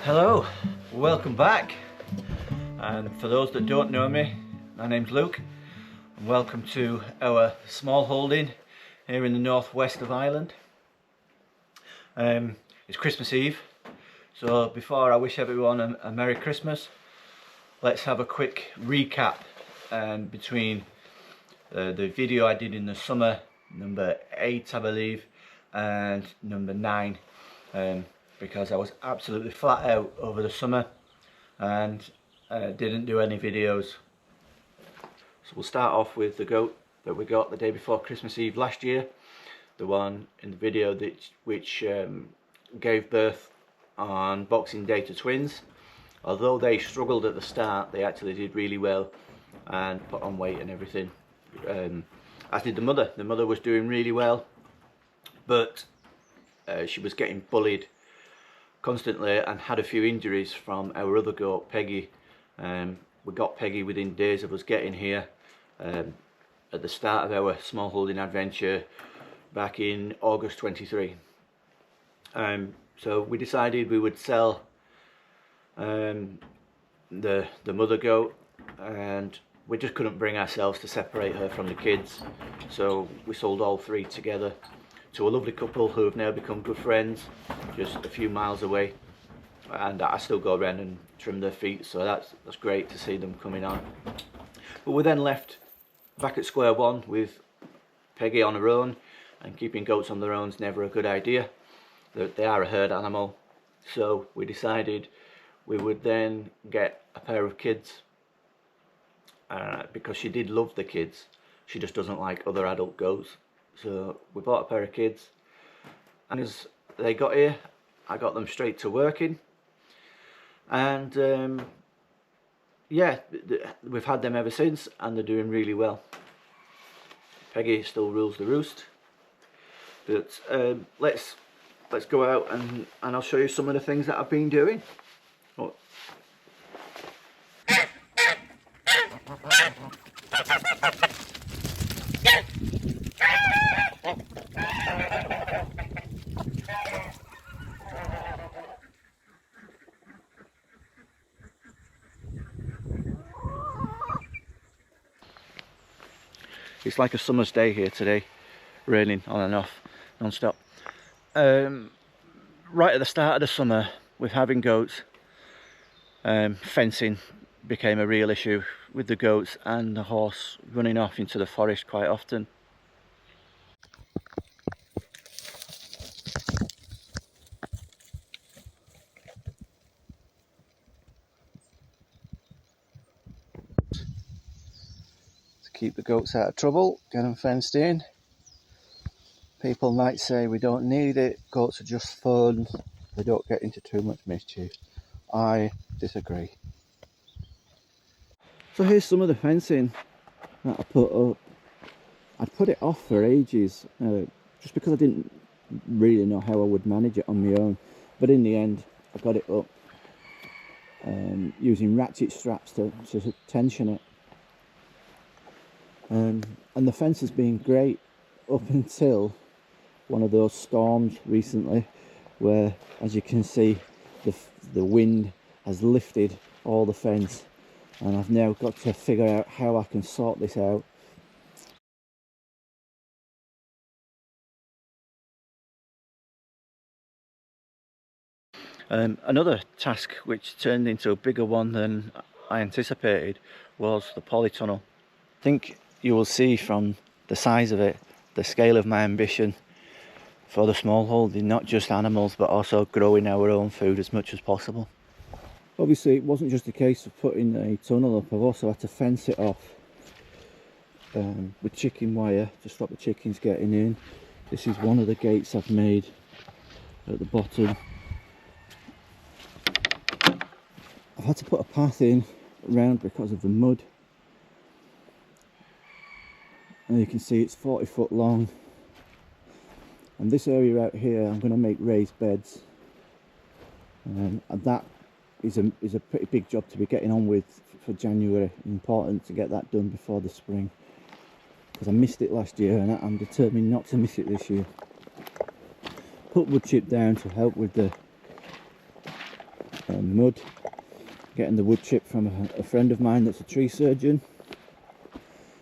Hello, welcome back, and for those that don't know me, my name's Luke and welcome to our small holding here in the northwest of Ireland. It's Christmas Eve, so before I wish everyone a Merry Christmas, let's have a quick recap between the video I did in the summer, number 8 I believe, and number 9. Because I was absolutely flat out over the summer and didn't do any videos. So we'll start off with the goat that we got the day before Christmas Eve last year, the one in the video which gave birth on Boxing Day to twins. Although they struggled at the start, they actually did really well and put on weight and everything, as did the mother. The mother was doing really well, but she was getting bullied constantly and had a few injuries from our other goat, Peggy. We got Peggy within days of us getting here, at the start of our small holding adventure back in August 23. So we decided we would sell the mother goat, and we just couldn't bring ourselves to separate her from the kids, so we sold all three together to a lovely couple who have now become good friends just a few miles away, and I still go around and trim their feet, so that's great to see them coming on. But we then left back at square one with Peggy on her own, and keeping goats on their own is never a good idea. They are a herd animal, so we decided we would then get a pair of kids, because she did love the kids, she just doesn't like other adult goats. So we bought a pair of kids, and as they got here, I got them straight to working, and yeah, we've had them ever since, and they're doing really well. Peggy still rules the roost, but let's go out and I'll show you some of the things that I've been doing. Oh. It's like a summer's day here today, raining on and off, non-stop. Right at the start of the summer, with having goats, fencing became a real issue with the goats and the horse running off into the forest quite often. Keep the goats out of trouble, get them fenced in. People might say we don't need it, goats are just fun, they don't get into too much mischief. I disagree. So here's some of the fencing that I put up. I'd put it off for ages, just because I didn't really know how I would manage it on my own, but in the end I got it up using ratchet straps to tension it. And the fence has been great up until one of those storms recently, where, as you can see, the wind has lifted all the fence, and I've now got to figure out how I can sort this out. Another task which turned into a bigger one than I anticipated was the Polytunnel. I think you will see from the size of it, the scale of my ambition for the small holding, not just animals but also growing our own food as much as possible. Obviously it wasn't just a case of putting a tunnel up, I've also had to fence it off with chicken wire to stop the chickens getting in. This is one of the gates I've made at the bottom. I've had to put a path in around because of the mud. And you can see it's 40 foot long, and this area out here I'm going to make raised beds, and that is a pretty big job to be getting on with for January. Important to get that done before the spring, because I missed it last year and I'm determined not to miss it this year. Put wood chip down to help with the mud, getting the wood chip from a friend of mine that's a tree surgeon.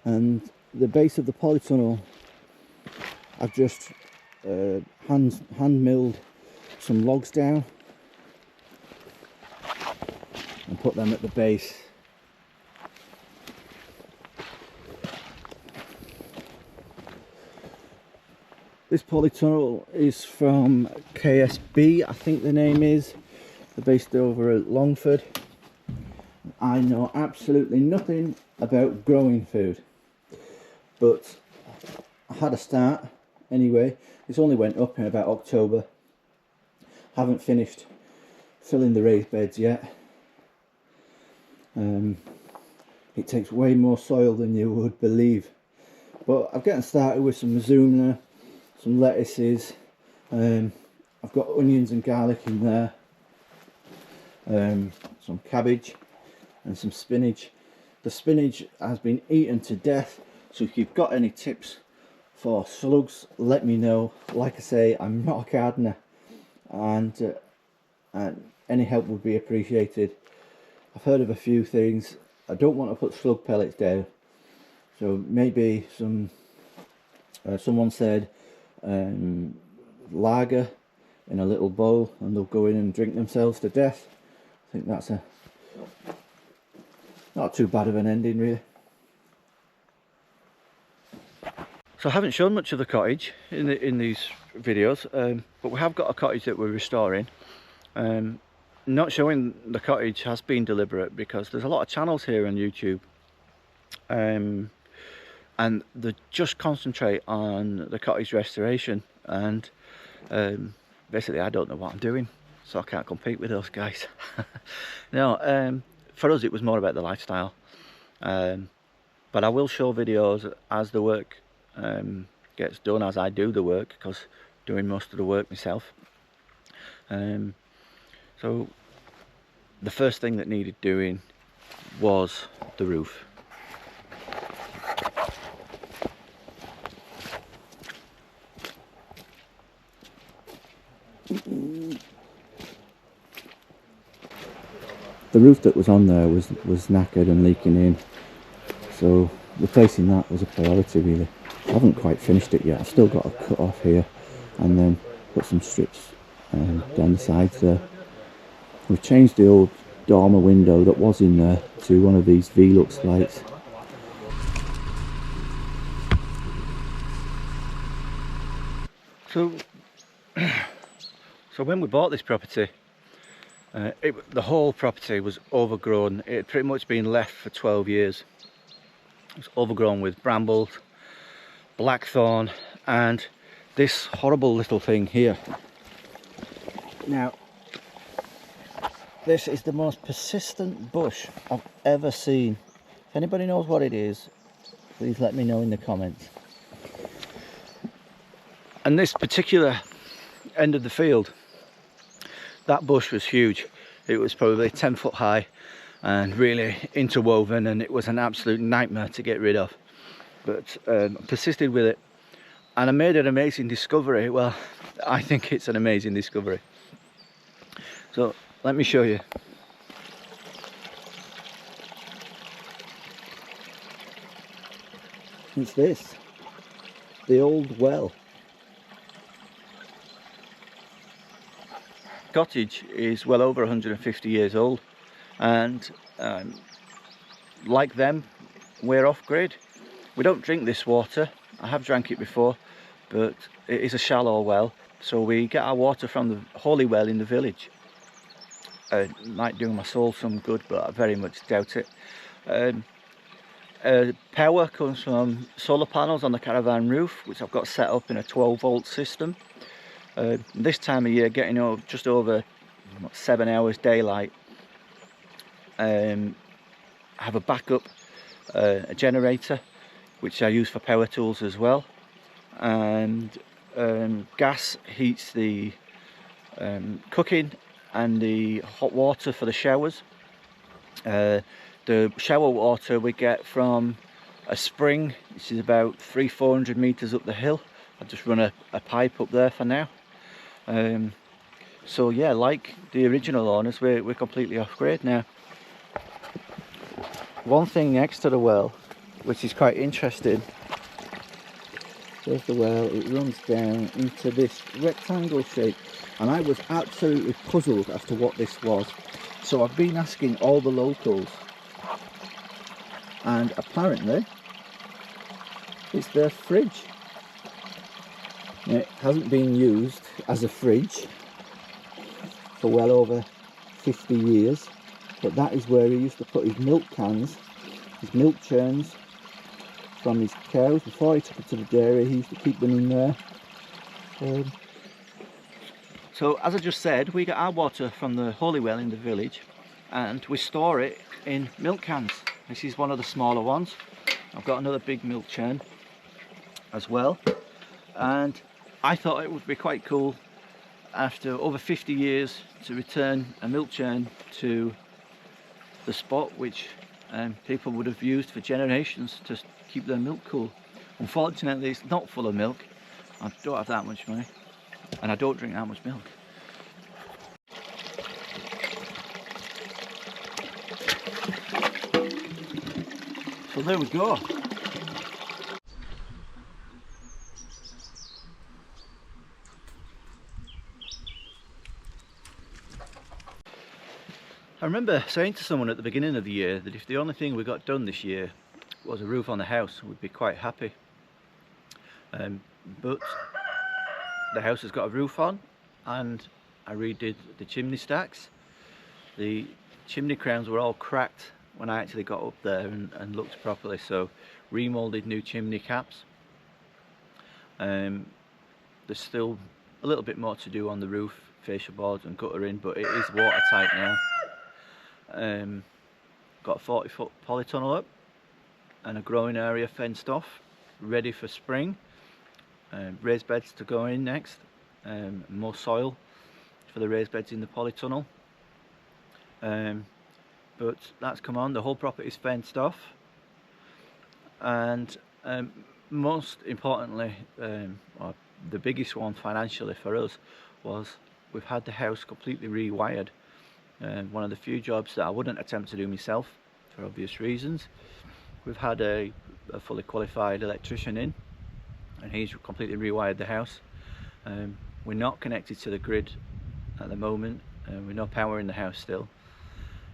And the base of the polytunnel, I've just hand milled some logs down and put them at the base. This polytunnel is from KSB, I think the name is. They're based over at Longford. I know absolutely nothing about growing food, but I had a start anyway. This only went up in about October. Haven't finished filling the raised beds yet. It takes way more soil than you would believe, but I'm getting started with some mazuna, some lettuces. I've got onions and garlic in there, some cabbage and some spinach. The spinach has been eaten to death, so if you've got any tips for slugs, let me know. Like I say, I'm not a gardener, and any help would be appreciated. I've heard of a few things. I don't want to put slug pellets down, so maybe some someone said lager in a little bowl and they'll go in and drink themselves to death. I think that's not too bad of an ending, really. So I haven't shown much of the cottage in these videos, but we have got a cottage that we're restoring. Not showing the cottage has been deliberate because there's a lot of channels here on YouTube, and they just concentrate on the cottage restoration, and basically I don't know what I'm doing, so I can't compete with those guys. No, for us it was more about the lifestyle, but I will show videos as the work gets done, as I do the work, because doing most of the work myself. So the first thing that needed doing was the roof. The roof that was on there was knackered and leaking in, so replacing that was a priority, really. I haven't quite finished it yet. I've still got to cut off here and then put some strips down the sides there. We've changed the old dormer window that was in there to one of these Velux lights. So when we bought this property, the whole property was overgrown. It had pretty much been left for 12 years. It was overgrown with brambles, blackthorn, and this horrible little thing here. Now, this is the most persistent bush I've ever seen. If anybody knows what it is, please let me know in the comments. And this particular end of the field, that bush was huge. It was probably 10 foot high and really interwoven, and it was an absolute nightmare to get rid of. But persisted with it, and I made an amazing discovery. Well, I think it's an amazing discovery. So let me show you. It's this, the old well. Cottage is well over 150 years old, and like them, we're off grid. We don't drink this water. I have drank it before, but it is a shallow well, so we get our water from the holy well in the village. It might do my soul some good, but I very much doubt it. Power comes from solar panels on the caravan roof, which I've got set up in a 12-volt system. This time of year, getting over just over 7 hours daylight, I have a backup a generator, which I use for power tools as well, and gas heats the cooking and the hot water for the showers. The shower water we get from a spring, which is about 300-400 meters up the hill. I've just run a pipe up there for now. So yeah, like the original owners, we're completely off grid now. One thing next to the well, which is quite interesting, there's the well, it runs down into this rectangle shape, and I was absolutely puzzled as to what this was. So I've been asking all the locals, and apparently it's their fridge. Now, it hasn't been used as a fridge for well over 50 years, but that is where he used to put his milk cans, his milk churns from his cows. Before he took it to the dairy, he used to keep them in there. So as I just said, we get our water from the holy well in the village, and we store it in milk cans. This is one of the smaller ones. I've got another big milk churn as well, and I thought it would be quite cool after over 50 years to return a milk churn to the spot which people would have used for generations to keep their milk cool. Unfortunately, it's not full of milk. I don't have that much money, and I don't drink that much milk. So there we go. I remember saying to someone at the beginning of the year that if the only thing we got done this year was a roof on the house, we'd be quite happy. But the house has got a roof on, and I redid the chimney stacks. The chimney crowns were all cracked when I actually got up there and looked properly, so remoulded new chimney caps. There's still a little bit more to do on the roof, fascia boards and guttering, but it is watertight now. Got a 40-foot polytunnel up and a growing area fenced off, ready for spring. Raised beds to go in next, more soil for the raised beds in the polytunnel. But that's come on, the whole property is fenced off, and most importantly, or the biggest one financially for us, was we've had the house completely rewired. One of the few jobs that I wouldn't attempt to do myself for obvious reasons. We've had a fully qualified electrician in, and he's completely rewired the house. We're not connected to the grid at the moment, we're no power in the house still,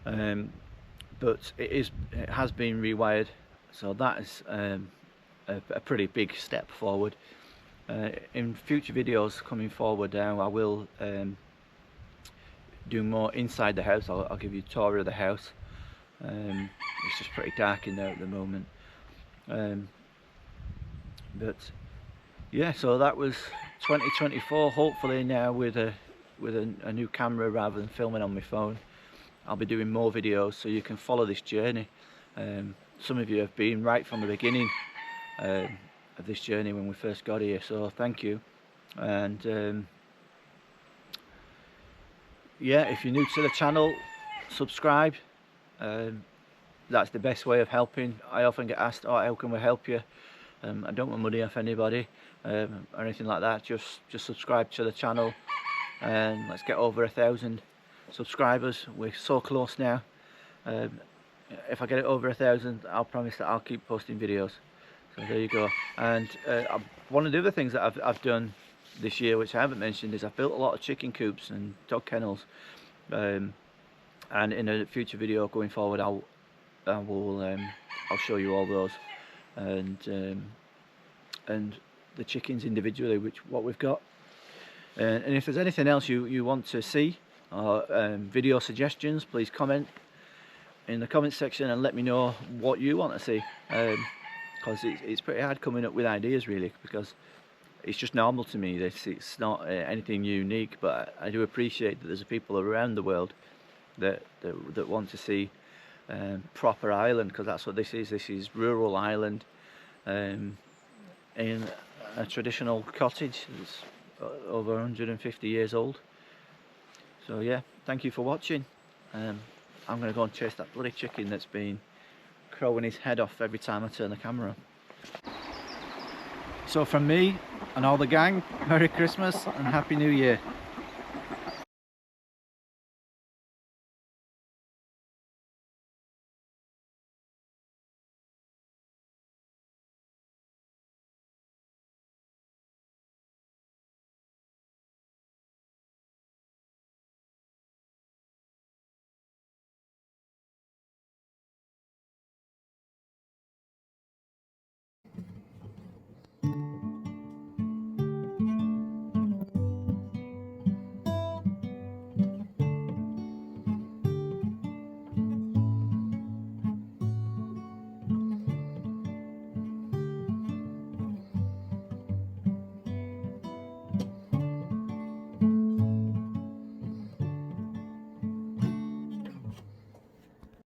but it has been rewired, so that is a pretty big step forward. In future videos coming forward now, I will do more inside the house. I'll give you a tour of the house. It's just pretty dark in there at the moment, but yeah, so that was 2024. Hopefully now with a new camera rather than filming on my phone, I'll be doing more videos so you can follow this journey. Some of you have been right from the beginning of this journey when we first got here, so thank you. And yeah, if you're new to the channel, subscribe. That's the best way of helping. I often get asked, oh, how can we help you? I don't want money off anybody or anything like that. Just subscribe to the channel, and let's get over 1,000 subscribers. We're so close now. If I get it over 1,000, I'll promise that I'll keep posting videos. So there you go. And one of the other things that I've done this year, which I haven't mentioned, is I've built a lot of chicken coops and dog kennels. And in a future video going forward, I'll show you all those, and the chickens individually, what we've got. And if there's anything else you want to see, or video suggestions, please comment in the comment section and let me know what you want to see, because it's pretty hard coming up with ideas really, because it's just normal to me. It's not anything unique, but I do appreciate that there's people around the world that want to see proper Ireland, because that's what this is. This is rural Ireland in a traditional cottage that's over 150 years old. So yeah, thank you for watching. I'm going to go and chase that bloody chicken that's been crowing his head off every time I turn the camera on. So from me and all the gang, Merry Christmas and Happy New Year.